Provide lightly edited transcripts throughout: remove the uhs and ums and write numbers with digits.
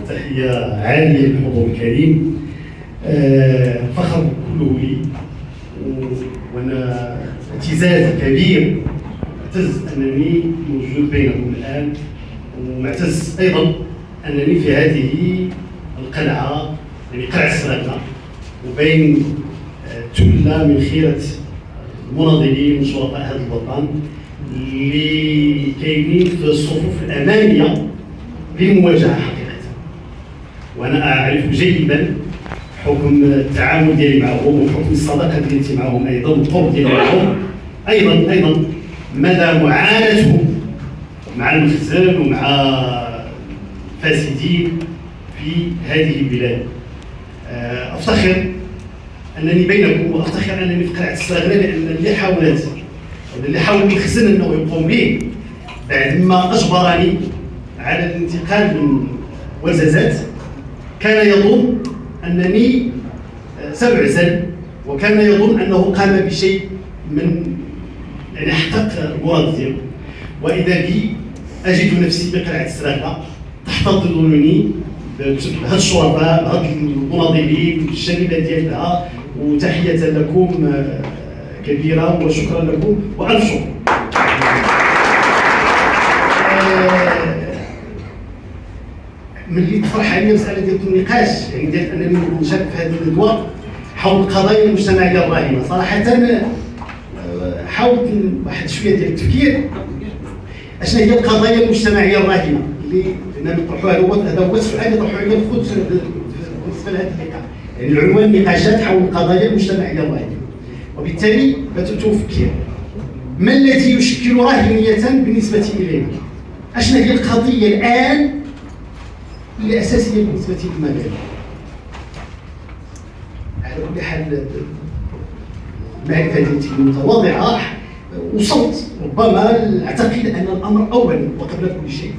تحية عالية للحضور الكريم. فخر كله لي، وانا اعتزاز كبير، معتز انني موجود بينكم الان، ومعتز ايضا انني في هذه القلعه، يعني قلعه السراقه، وبين ثله من خيره المناضلين من شرفاء هذا الوطن اللي كاينين في الصفوف الاماميه للمواجهه حقيقه. وانا اعرف جيدا حكم التعامل ديالي معهم، وحكم الصداقه ديالتي معهم ايضا، والقرب ديالي معهم ايضا مدى معاناتهم مع المخزن ومع الفاسدين في هذه البلاد. افتخر انني بينكم، وافتخر انني في قلعه الصغيره، لان اللي حاول المخزن انه يقوم به بعد ما اجبرني على الانتقال من وزازات، كان يظن انني سأعزل، وكان يظن انه قام بشيء من يعني حقق المراد ديالو. واذا بي اجد نفسي بقلعه السراقه تحتضنني بهاد الشرفاء، بهاد المناضلين الشبيبه ديالها، وتحيه لكم كبيره وشكرا لكم والف شكر. ملي تفرح عليا مساله ديال النقاش، يعني ديال انني نشارك في هذه الندوه حول القضايا المجتمعيه الراهنه، صراحه حاولت واحد شويه ديال التفكير اشنا هي القضايا المجتمعيه الراهنه اللي نطرحوها. هذا هو السؤال اللي طرحوه عليا الخبز بالنسبه لهذه اللقاء، يعني العنوان نقاشات حول القضايا المجتمعيه الراهنه. وبالتالي بتفكر ما الذي يشكل راهنيه بالنسبه الينا؟ اشنا هي القضيه الان اللي اساسيه بالنسبه للمجال؟ على كل حال المعرفه ديالتي المتواضعه وصلت ربما اعتقد ان الامر اولا وقبل كل شيء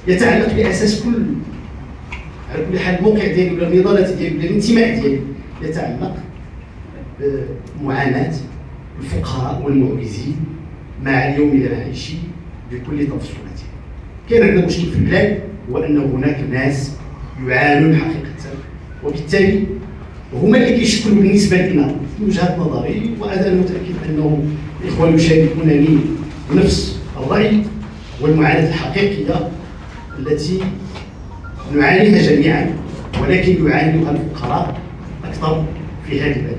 يتعلق باساس كل، على كل حال الموقع ديالي ولا النضالات ديالي ولا الانتماء ديالي يتعلق بمعاناه الفقراء والمعوزين مع اليوم اللي نعيشه بكل تفصيلاته. كاين عندنا مشكل في البلاد، هو ان هناك ناس يعانون حقيقه، وبالتالي هما اللي كيشكلوا بالنسبه لنا في وجهه نظري، وانا متاكد انه الاخوان يشاركونني نفس الراي والمعاناه الحقيقيه التي نعانيها جميعا، ولكن يعانيها الفقراء اكثر في هذه البلد.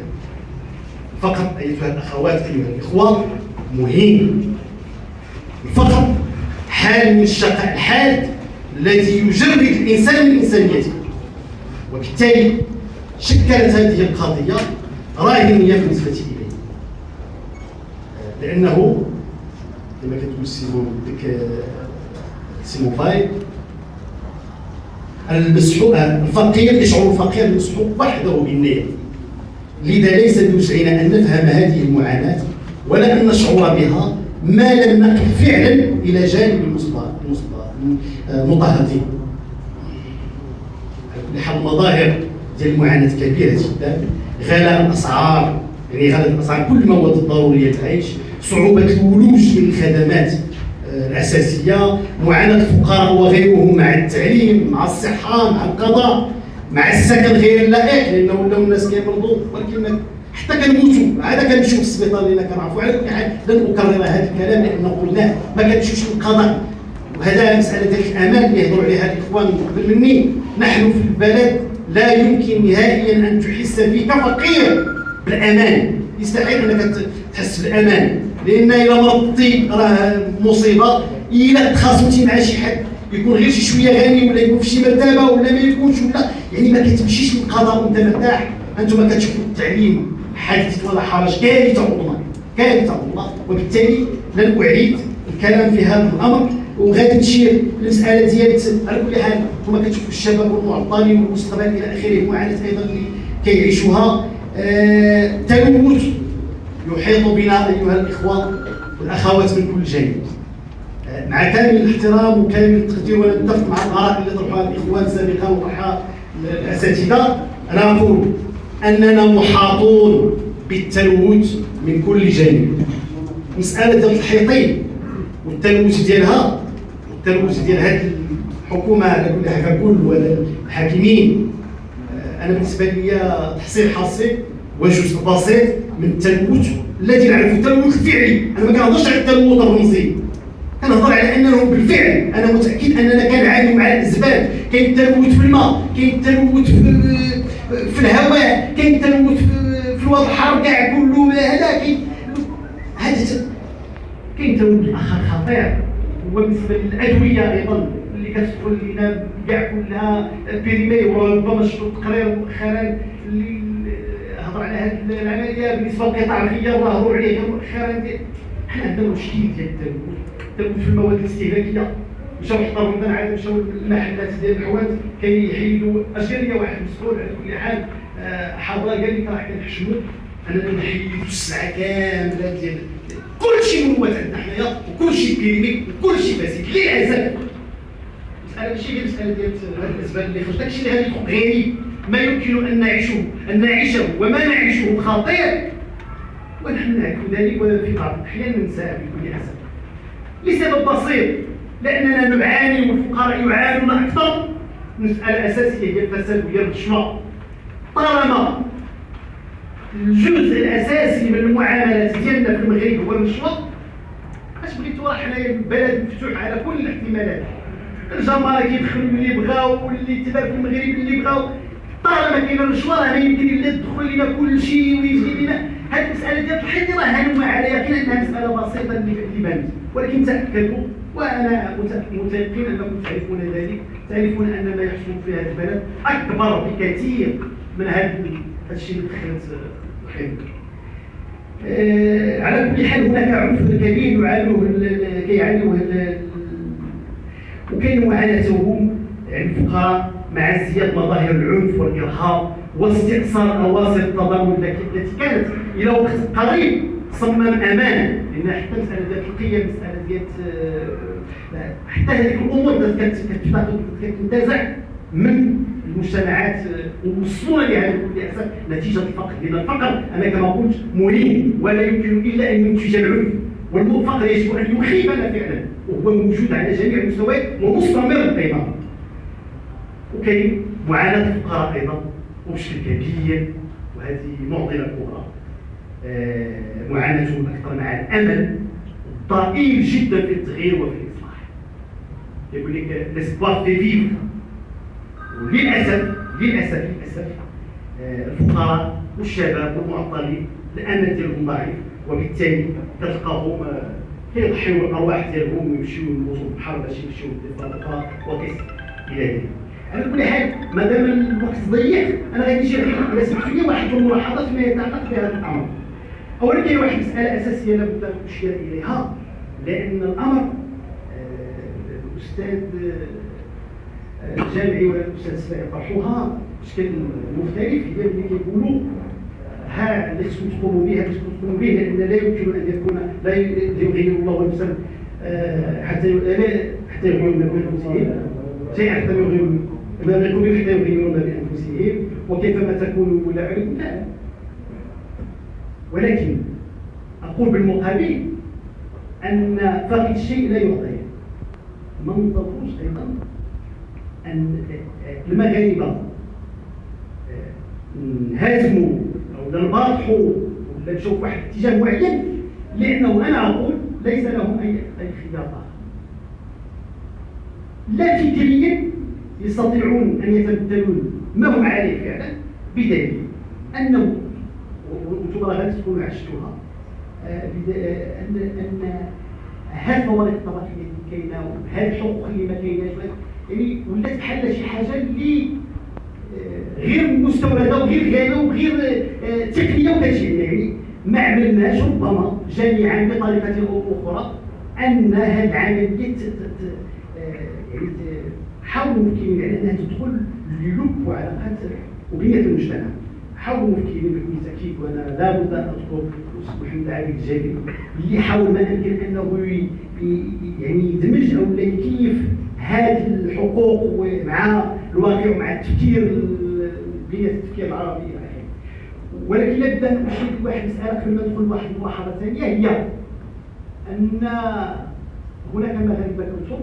فقط ايتها الاخوات ايها الاخوه، مهم الفقر حال من الشقاء الحاد الذي يجرد الانسان من انسانيته، وبالتالي شكلت هذه القضيه راهنيه بالنسبه الي، لانه كما كتقول سيمون فايل، الفقير يشعر الفقير المسحوق وحده بالنية، لذا ليس بوسعنا ان نفهم هذه المعاناه ولا ان نشعر بها ما لم نقف فعلا الى جانب المضطهدين. على كل حال مظاهر ديال المعاناه كبيره جدا، غلاء الاسعار، يعني غلاء الاسعار كل المواد الضروريه للعيش، صعوبه الولوج من الخدمات الاساسيه، معاناه الفقراء وغيرهم مع التعليم، مع الصحه، مع القضاء، مع السكن غير اللائق، لانه ولاو الناس كيمرضوا ولكن حتى كنموتوا عاد كنمشيو للسبيطار اللي كنعرفوا. على كل حال لن اكرر هذا الكلام لانه قلناه، ما كنمشيوش للقضاء، وهذا مساله ديال الامان اللي يهضروا عليها الاخوان قبل مني. نحن في البلد لا يمكن نهائيا ان تحس فيك فقير بالامان، يستحيل انك تحس بالامان، لان الا مرضتي راه مصيبه، الا تخاصمتي مع شي حد يكون غير شي شويه غني ولا يكون في شي مرتبه ولا ما يكونش، ولا يعني ما كتمشيش للقضاء وانت مرتاح. انتم كتشوفوا التعليم حادث ولا حرج، كارثه والله كارثه والله. وبالتالي لن اعيد الكلام في هذا الامر، وغادي نشير للمساله ديال على كل حال هما كتشوفوا الشباب والمعطلين والمستقبل الى اخره، المعاناه ايضا اللي كيعيشوها. تلوث يحيط بنا ايها الاخوه والاخوات من كل جانب. مع كامل الاحترام وكامل التقدير، وانا اتفق مع الاراء اللي طرحوها الاخوان سابقا وطرحها الاساتذه، انا اقول اننا محاطون بالتلوث من كل جانب. مساله ديال الحيطين والتلوث ديالها، والتلوث ديال هذه حكومه على كل حال ككل الحاكمين. انا بالنسبه لي تحصيل حاصل وجزء بسيط من التلوث الذي نعرفه التلوث الفعلي. انا ما كنهضرش على التلوث الرمزي، كنهضر على انه بالفعل. انا متاكد اننا كنعانيو مع الزبال، كاين التلوث في الماء، كاين التلوث في الهواء، كاين التلوث في الوضع الحار كاع كله. هذا كاين تلوث اخر خطير هو بالنسبه للادويه ايضا اللي كتدخل لنا كاع كلها بيريمي. وربما شفتوا التقرير مؤخرا اللي هضر على هذه العمليه بالنسبه لقطاع الغيار وهضروا عليه مؤخرا. حنا عندنا مشكل ديال التلوث في المواد الاستهلاكيه. مشاو حضروا لنا عاد مشاو المحلات ديال الحوانت كيحيدوا. اجل لي واحد مسؤول على كل حال حاضر قال لي راه كنحشموا اننا نحيدوا السلعه كامله ديال كلشي مواد عندنا حنايا، وكلشي بيريمي وكلشي فاسد. للاسف المساله ماشي غير مساله ديال هذا الاسباب اللي خرج، داكشي اللي غادي يكون غريب ما يمكن ان نعيشه وما نعيشه خطير ونحن نعرف ذلك، وفي بعض الاحيان ننساه بكل اسف لسبب بسيط، لاننا نعاني والفقراء يعانون اكثر. المساله الاساسيه هي الفساد وهي الرشوه. طالما الجزء الاساسي من المعاملات ديالنا في المغرب هو الرشوه، اش بغيتوا؟ راه حنايا بلد مفتوح على كل الاحتمالات. الجماعه كيدخلوا اللي بغاو واللي تبع في المغرب اللي بغاو. طالما كاينه الرشوه راه ما يمكن الا تدخل لنا كل شيء ويجي لنا. هذه المساله ديال الحيط راه هانوا على يقين انها مساله بسيطه اللي بانت، ولكن تاكدوا وانا متيقن انكم تعرفون ذلك، تعرفون ان ما يحصل في هذا البلد اكبر بكثير من هذا الشيء اللي دخلت الحيط. على كل حال هناك عنف كبير كيعانوه وكاين معاناتهم الفقراء مع ازدياد مظاهر العنف والارهاب واستئصال اواصر التضامن التي كانت الى وقت قريب صمم امان. لان حتى مساله ديال القيم، مساله ديال حتى هذيك الامور كتنتزع من المجتمعات ووصلونا لهذا بكل اسف نتيجه الفقر. لان الفقر انا كما قلت مهين ولا يمكن الا ان ينتج العنف، والفقر يجب ان يخيبنا فعلا، وهو موجود على جميع المستويات ومستمر ايضا. وكاين معاناه الفقراء ايضا وبشكل كبير، وهذه معضله كبرى. معاناتهم اكثر مع الامل الضئيل جدا في التغيير وفي الاصلاح. يقول لك ليسبوار في فيف. وللاسف الفقراء والشباب والمعطلين الامل ديالهم ضعيف، وبالتالي كتلقاهم كيضحيو الارواح ديالهم ويمشيو يموتوا في البحر باش يمشيو للفضاء وكيس الى ذلك. على كل حال مادام الوقت ضيق انا غادي نجي على سمحتوا واحد الملاحظات فيما يتعلق بهذا الامر. اولا كاين واحد المساله اساسيه لابد ان اشير اليها، لان الامر الاستاذ الجامعي والاستاذ سباعي طرحوها بشكل مختلف. هي اللي كيقولوا ها اللي خصكم تقوموا به لان لا يمكن ان يكون لا يغير الله نفسا حتى يغيروا ما بانفسهم شيئا حتى يغيروا ما بكم حتى يغيروا ما بانفسهم وكيفما تكونوا ولا عليكم. لا، ولكن اقول بالمقابل ان فاقد الشيء لا يعطيه. ما ننتظروش ايضا ان المغاربه نهاجموا ولا نباطحوا ولا نشوف واحد اتجاه معين، لانه انا اقول ليس لهم اي خيار اخر. لا فكريا يستطيعون ان يتبدلون ما هم عليه فعلا، بدليل انه وانتم غادي تكونوا عشتوها ان هذه الفوارق الطبقيه اللي كاينه وهذه الحقوق اللي ما كايناش يعني ولات بحال شي حاجه اللي غير مستورده وغير غايه وغير تقنيه وكتجي. يعني ما عملناش ربما جميعا بطريقه او اخرى ان هذه العمليه يعني حاولوا ممكن على انها تدخل للب وعلاقات وبنيه المجتمع. حاولوا ممكن بالتاكيد، وانا لابد ان اذكر محمد علي الجابري اللي حاول ما امكن انه يعني يدمج او يكيف هذه الحقوق مع الواقع ومع التفكير بنيه التفكير العربي الى اخره. ولكن لابد ان اشير لواحد مساله قبل ما ندخل لواحد الملاحظه ثانيه، هي ان هناك مغاربه كثر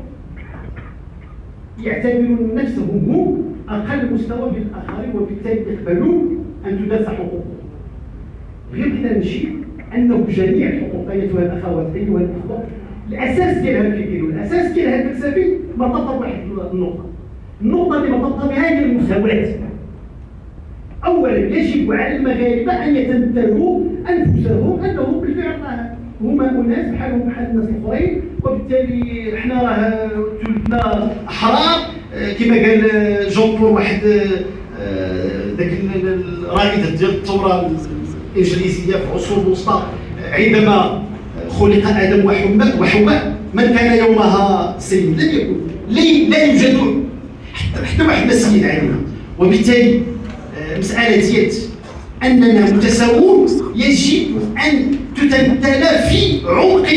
يعتبرون نفسهم هم اقل مستوى من الاخرين، وبالتالي يقبلون ان تدافع حقوقهم. غير كذا نشير انه جميع الحقوق ايتها الاخوات ايها الاخوه الاساس ديالها الفكري والاساس ديالها الفلسفي مرتبط بواحد النقطه اللي مرتبطه بها هي المساواه. اولا يجب على المغاربه ان يتنبهوا انفسهم انهم بالفعل هما اناس بحالهم بحال الناس الاخرين، وبالتالي احنا راه تولدنا احرار كما قال جون بول واحد ذاك الرائد ديال الثوره الانجليزيه في العصور الوسطى عندما خلق ادم وحواء من كان يومها سيد لم يكن لا يوجد حتى واحد ما سيد علينا. وبالتالي مساله ديال اننا متساوون يجب ان تتمثل في عمق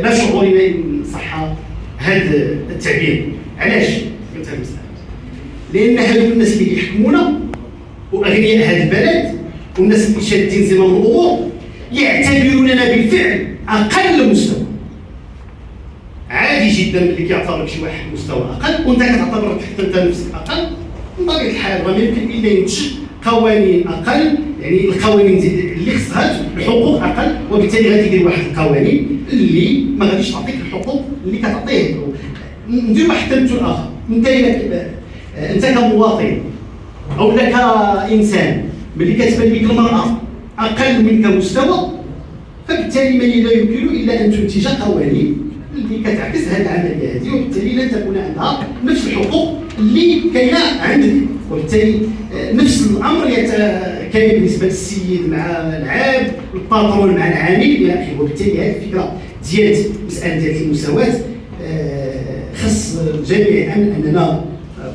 لا شعورنا ان صح هذا التعبير. علاش قلت هذه المساله؟ لان هذوك الناس اللي كيحكمونا واغنياء هذا البلد والناس اللي شادين زمام الامور يعتبروننا بالفعل اقل مستوى. عادي جدا اللي كيعتبرك شي واحد مستوى اقل وانت كتعتبرك حتى انت نفسك اقل، بطبيعه الحال ما يمكن الا ينتج قوانين اقل، يعني القوانين اللي خصها الحقوق اقل، وبالتالي غادي يدير واحد القوانين اللي ما غاديش تعطيك الحقوق اللي كتعطيه. ندير واحد التمثل اخر، انت كمواطن او لا كانسان ملي كتبان لك المراه اقل منك مستوى، فبالتالي ما لا يمكن الا ان تنتج قوانين اللي كتعكس هذه العمليه هذه، وبالتالي لن تكون عندها نفس الحقوق اللي كاينه عندك. وبالتالي نفس الامر كاين بالنسبه للسيد مع العابد، الباترون مع العامل الى اخره. وبالتالي هذه الفكره ديال مساله ديال المساواه خص الجميع اننا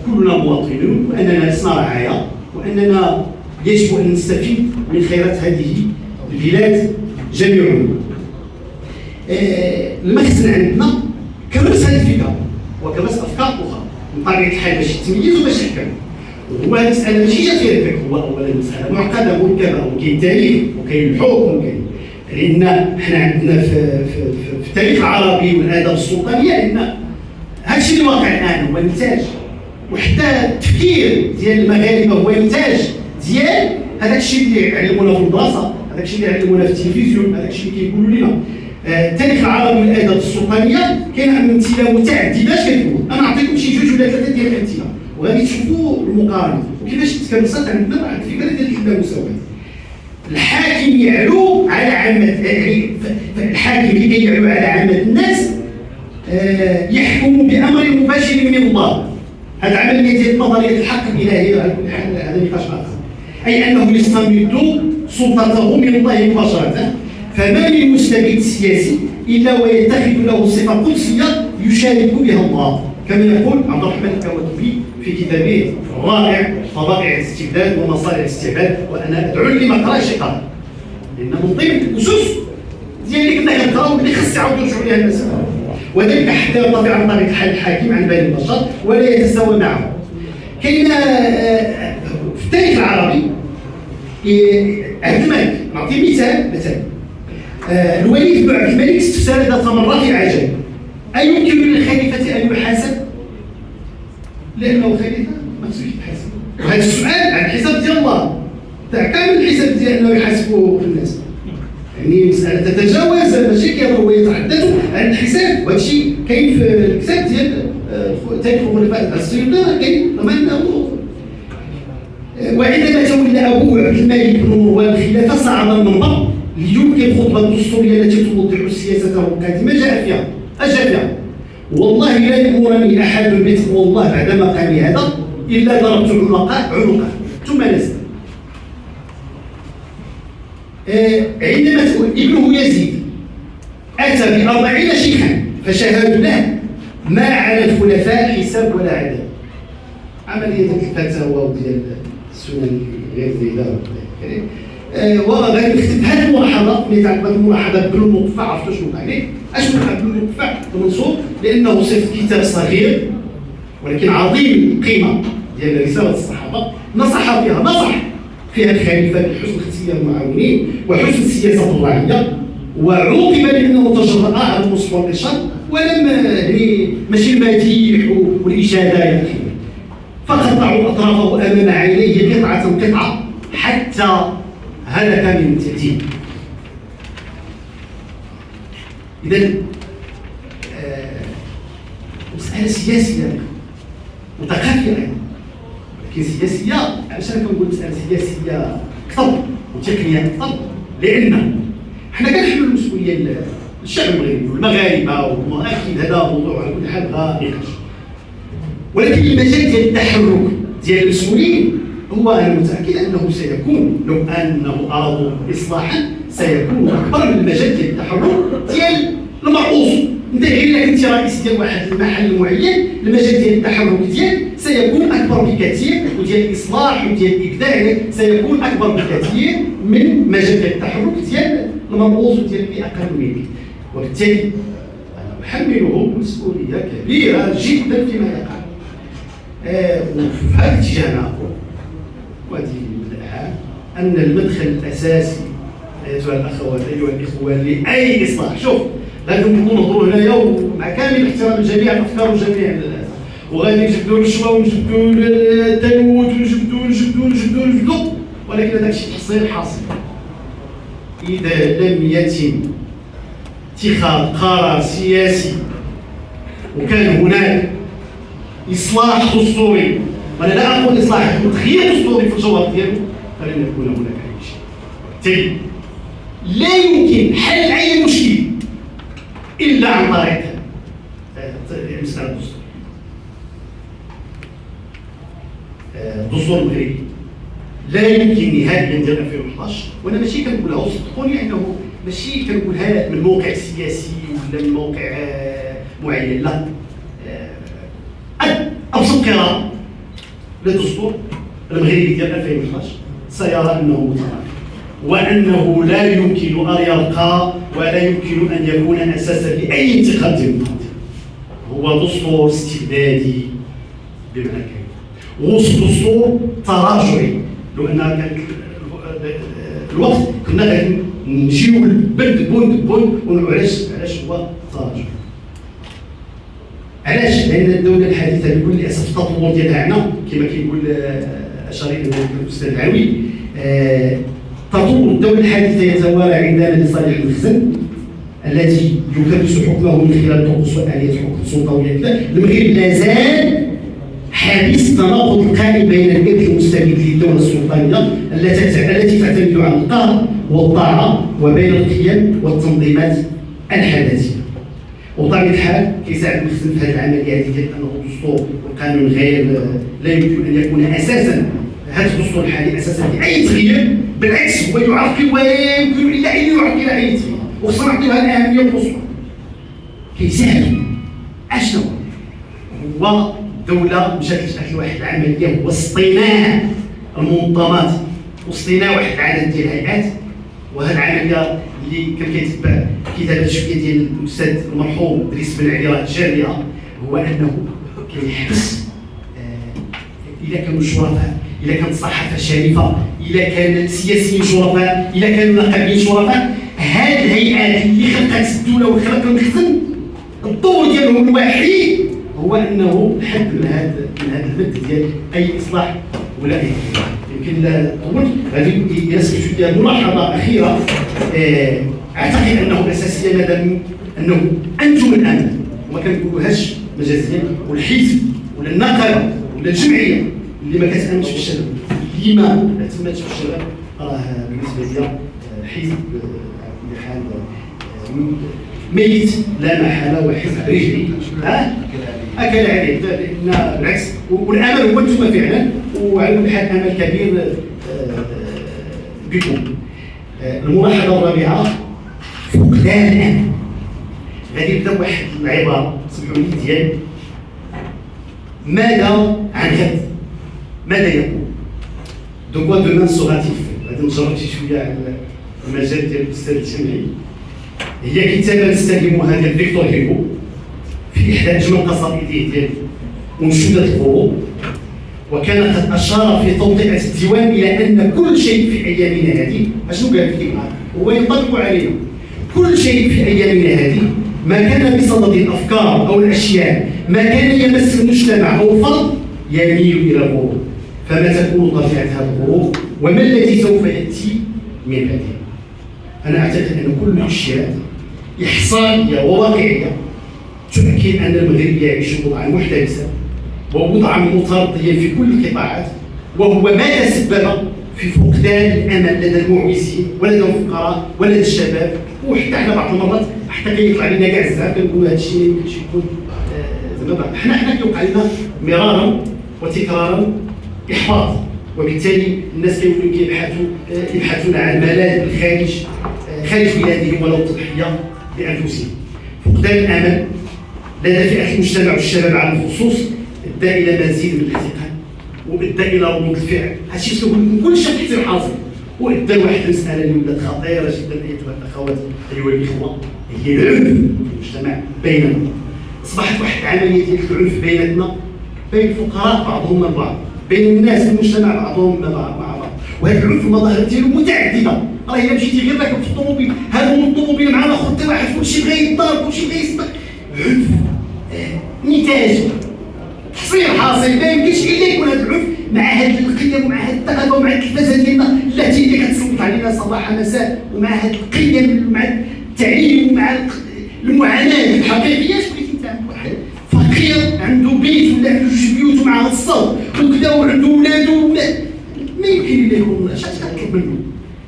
كلنا مواطنون واننا لسنا رعايا، واننا يجب ان نستفيد من خيرات هذه البلاد جميعا. المخزن عندنا كرس هذه الفكره وكرس افكار اخرى من طبيعه الحال باش تميز وباش تحكم. وهو هذه المساله ماشي جات فيها الفكر، هو اولا مساله معقده مركبه وكاين تاريخ وكاين الحكم وكاين، لان حنا عندنا في التاريخ العربي والادب السلطانيه لان هذا الشيء اللي واقع الان هو نتاج، وحتى التفكير ديال المغاربه هو نتاج ديال هذاك الشيء اللي علمونا في المدرسه، هذاك الشيء اللي علمونا في التلفزيون، هذاك الشيء اللي كيقولوا لنا. التاريخ العربي والادب السلطانيه كاين امثله متعدده اش كتقول. انا نعطيكم شي جوج ولا ثلاثه ديال الامثله وغادي تشوفوا المقارنه وكيفاش تكرست عندنا واحد الفكره ديال اللامساواه. الحاكم يعلو على عامه، يعني الحاكم اللي كيعلو على عامه الناس يحكم بامر مباشر من الله. هذه عمليه ديال نظريه الحق الالهي على كل حال، هذا نقاش اخر. اي انه يستمد سلطته من الله مباشره، فما من مستبد سياسي الا ويتخذ له صفه قدسيه يشارك بها الله، كما يقول عبد الرحمن الكواتبي في كتابه الرائع فضائع الاستبداد ومصالح الاستعباد. وانا ادعو اللي ما قراش يقرا، لان من ضمن الاسس ديال اللي كنا كنقراو اللي خص يعاودوا يرجعوا لها الناس، وذلك حتى يرتفع عن طريق الحال الحاكم عن باقي البشر ولا يتساوى معه. كاين في التاريخ العربي عبد الملك، نعطي مثال الوليد بن عبد الملك استفسر ذات مرة في عجل: أيمكن للخليفة أن يحاسب؟ لأنه خليفة ما خصوش يتحاسب. وهذا السؤال عن الحساب ديال الله تاع كامل الحساب ديال أنه يحاسبوا الناس، يعني مسألة تتجاوز ماشي كيهضروا ويتحدثوا عن الحساب. وهذا الشيء كاين في الكتاب ديال تاريخ الخلفاء السيوطي، كاين وعندما تولى أبوه عبد الملك بن مروان الخلافة صعد المنبر ليلقي الخطبة الدستورية التي توضح سياسته القادمة. جاء فيها: والله لا يأمرني أحد بتقوى الله بعد مقامي هذا إلا ضربت عنقه ثم نزل. عندما ابنه يزيد أتى ب40 شيخا فشهدوا له ما على الخلفاء حساب ولا عدل. عملية الفتاوى وديال السنن غير زيادة. وغادي نختم بهذه الملاحظه اللي تعرف هذه الملاحظه بن المقفع. عرفتوا شنو عليه؟ اش وقع بن المقفع المنصور؟ لانه صيفط كتاب صغير ولكن عظيم القيمه ديال رساله الصحابه، نصح فيها الخليفه بحسن اختيار المعاونين وحسن السياسه الرعيه، وعوقب لانه تجرأ على المصور للشر ولم يعني ماشي المديح والاشاده، فقطعوا اطرافه امام عينيه قطعه حتى هلك من التعذيب. اذا مساله سياسيه وثقافيه ايضا، ولكن سياسيه. علاش انا كنقول مساله سياسيه اكثر وتقنيه اكثر؟ لان حنا كنحملوا المسؤوليه للشعب المغربي والمغاربه، واكيد هذا موضوع على كل حال غير، ولكن المجال ديال التحرك ديال المسؤولين هو انا متاكد انه سيكون، لو انه ارادوا اصلاحا سيكون اكبر من المجال ديال التحرك ديال المرؤوس. انت غير الا كنتي رئيس ديال واحد المحل معين، المجال ديال التحرك ديال سيكون اكبر بكثير، وديال الاصلاح وديال الابداع سيكون اكبر بكثير من مجال ديال التحرك ديال المرؤوس وديال اللي اقل منك. وبالتالي انا احمله مسؤوليه كبيره جدا فيما يقع. وفي هذا الاتجاه نقول، وهذه من الأهم، ان المدخل الاساسي ايتها الاخوات ايها الاخوان لاي اصلاح، شوف لازم نكونوا نهضروا هنايا ومع كامل احترام لجميع الافكار وجميع وغادي نجبدوا الرشوه ونجبدوا التلوث ونجبدوا، ولكن هذاك الشيء تحصيل حاصل اذا لم يتم اتخاذ قرار سياسي وكان هناك اصلاح دستوري. وانا لا اقول اصلاح، تغيير دستوري في الجوهر ديالو، فلن يكون هناك اي شيء. بالتالي لا يمكن حل اي مشكل الا عن طريق مساله الدستور. الدستور المغربي لا يمكن نهائيا ديال 2011، وانا ماشي كنقولها وصدقوني انه ماشي كنقولها من موقع سياسي ولا من موقع معين، لا، ابسط قراءه للدستور المغربي ديال 2011 سيرى انه متراجع، وانه لا يمكن ان يرقى ولا يمكن ان يكون اساسا لاي انتخاب ديمقراطي. هو دستور استبدادي بمعنى الكلمه، دستور تراجعي. لو ان كان الوقت كنا غادي نجيو لبند بوند ونقولوا علاش هو تراجعي. علاش؟ لان الدوله الحديثه بكل اسف التطور ديالها هنا كما كيقول اشار اليه الاستاذ العوي، تطور الدوله الحديثه يتوالى عندنا لصالح المخزن التي يكبس حكمه من خلال طقوس واليات حكم سلطويه. المغرب لا زال حابس التناقض القائم بين الإرث المستبد للدوله السلطانيه التي تعتمد على القهر والطاعه وبين القيم والتنظيمات الحداثيه. وبطبيعه الحال كيساعد المخزن في هذه العمليه هذه ديال انه الدستور والقانون غير لا يمكن ان يكون اساسا، هذا الدستور الحالي اساسا لاي تغيير، بالعكس هو يعرقل ويمكن الا ان يعرقل اي تغيير، وخصنا نعطيوها الاهميه القصوى. كيساعد اشنو هو الدوله مشات لشكل واحد العمليه هو اصطناع المنظمات واصطناع واحد العدد ديال الهيئات. وهذه العمليه اللي كان كيتبع كتابه شويه ديال الاستاذ المرحوم ادريس بن علي راه جاريه، هو انه كيحبس اذا كانوا شرفاء، اذا كانت الصحافه شريفه، اذا كان السياسيين شرفاء، اذا كانوا النقابيين شرفاء، هذه الهيئات اللي خلقت الدوله وخلقت المخزن الدور ديالهم الوحيد هو انه الحد من هذا المد ديال اي اصلاح ولا اي اصلاح. يمكن لا طول غادي يرسل شويه ملاحظه اخيره. اعتقد انه اساسيا مادام انه انتم الامل، وما كنقولوهاش مجازيا، والحزب ولا النقابه ولا الجمعيه اللي ما كتامنش بالشباب، اللي ما اعتمدش بالشباب، راه بالنسبه لي حزب على كل حال ميت لا محاله، وحزب رجلي اكل عليه. بالعكس، والامل هو انتم فعلا، وعلى كل حال امل كبير بكم. الملاحظه الرابعه فقدان الامل. غادي نبدا بواحد العباره سمحوا لي ديال ماذا عن غد، ماذا يكون. دونك دومان سوغاتيف غادي نجرب شي شويه على المجال ديال الاستاذ الجمعي. هي كتابه نستلهمها ديال فيكتور هيغو في احدى اجمل قصائده ديالو منشوده الغروب، وكان قد اشار في توطئه الديوان الى ان كل شيء في ايامنا هذه، اشنو قال في هو ينطبق علينا، كل شيء في ايامنا هذه ما كان بصدد الافكار او الاشياء، ما كان يمس المجتمع او الفرد يميل الى الغروب. فما تكون طبيعه هذا الغروب وما الذي سوف ياتي من بعده؟ انا اعتقد ان كل الاشياء احصائيه وواقعيه تؤكد ان المغرب يعيش وضعا محتبسا ووضعا مترديا في كل القطاعات، وهو ما تسبب في فقدان الامل لدى المعوزين ولدى الفقراء ولدى الشباب. وحتى احنا بعض المرات حتى كيطلع لنا كاع الزعم كنقولوا هذا الشيء ما يمكنش يكون زعما حنا كيوقع لنا مرارا وتكرارا احباط، وبالتالي الناس كيوليو يبحثون عن ملاذ بالخارج خارج بلادهم ولو تضحيه بانفسهم. فقدان الامل لدى فئه المجتمع والشباب على الخصوص ادى الى مزيد من الاحتقان وادى الى ردود الفعل. هادشي اللي كنقول كل شيء تحت الحاصل، وادى لواحد المساله اللي ولات خطيره جدا ايتها الاخوات ايها الاخوه، هي العنف في المجتمع بيننا. اصبحت واحد العمليه ديال العنف بيناتنا، بين الفقراء بعضهم من بعض، بين الناس في المجتمع بعضهم مع بعض. وهذا العنف المظاهر ديالو متعدده. راه الا مشيتي غير راكب في الطوموبيل، هذا من الطوموبيل معنا خد واحد كلشي بغا يضرب كلشي بغا يسبق. عنف نتاج تحصيل حاصل، ما يمكنش الا يكون هذا العنف مع هذه القيم ومع هذه الثقافه ومع التلفازه ديالنا التي اللي كتسلط علينا صباح مساء، ومع هذه القيم مع التعليم ومع المعاناه الحقيقيه. شكون انت عند واحد فقير عنده بيت ولا عنده جوج بيوت ومع الصوت وكذا وعنده ولادو، ما يمكن الا يكون اش كتطلب منه؟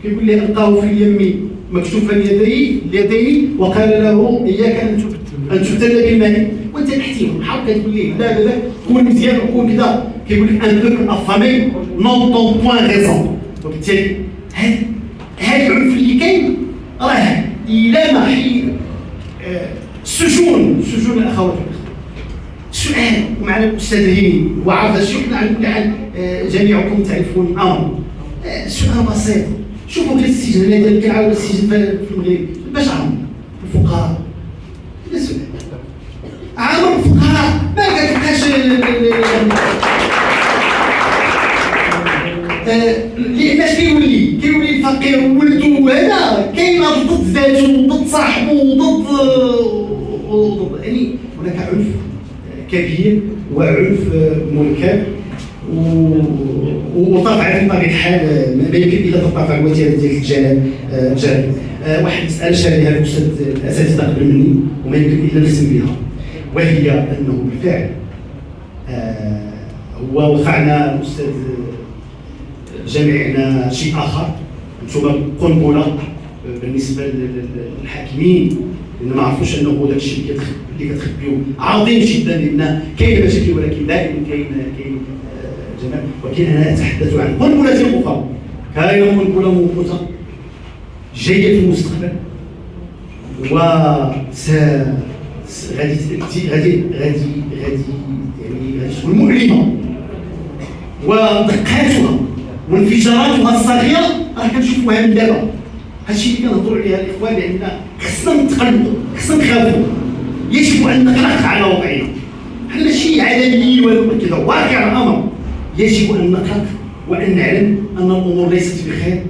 كيقول لي القاه في اليم مكشوفا اليدين وقال له اياك ان تبتل بالماء، وانت تحتيهم حاول كتقول ليه لا كون مزيان وكون كذا. كيقول لك ان بوبل افامي نون طون بوان ريزون. وبالتالي هذا العنف اللي كاين راه الى ما حين سجون الاخوات سؤال. ومعنا الاستاذ هيني وعرف هذا الشيء. على كل حال جميعكم تعرفون الامر. سؤال بسيط، شوفوا غير السجن اللي كيعاود السجن في المغرب باش عامر الفقراء. هذا سؤال عامر الفقراء ما كتبقاش لان اش كيولي الفقير وولدو هذا كاين ضد ذاته ضد صاحبه ضد يعني هناك عنف كبير وعنف منكر. وطبعا بطبيعه الحال ما يمكن الا ترتفع الوتيره ديال الجلال. واحد المساله شاريها الاستاذ الاساتذه قبل مني وما يمكن الا نختم بها، وهي انه بالفعل هو وقعنا الاستاذ جامعنا شيء اخر، انتم قنبله بالنسبه للحاكمين لان ما عرفوش انه داك الشيء اللي كتخبيو عظيم جدا، لان كاين مشاكل ولكن دائما كاين جمال. ولكن انا اتحدث عن قنبله اخرى، كاينه قنبله موقوته جايه في المستقبل و غادي تكون مؤلمه، ودقاتها وانفجاراتها الصغيره راه كنشوفوها من دابا. هادشي اللي كنهضروا عليها الاخوان، لان خصنا نتقلبوا، خصنا نخافوا، يجب ان نقلق على وضعنا. حنا ماشي عالميين ولا كذا، واقع الامر يجب ان نقلق وان نعلم ان الامور ليست بخير،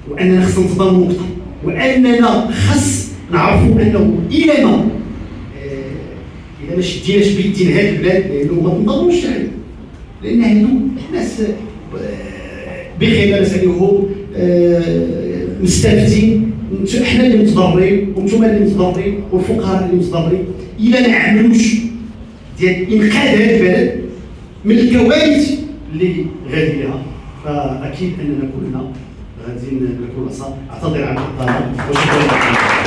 واننا خصنا نتضامنوا اكثر، واننا خص نعرفوا انه الى ما شديناش بيدين هذه البلاد، لانه ما تنتظروش عليه، لان هادو ناس بخير لاباس عليهم مستافدين. احنا اللي متضررين وانتم اللي متضررين والفقراء اللي متضررين الى ما عملوش ديال انقاذ هذا البلد من الكوارث اللي غادي لها. فاكيد اننا كلنا غادي نكون اعتذر عن الإطالة وشكرا لكم.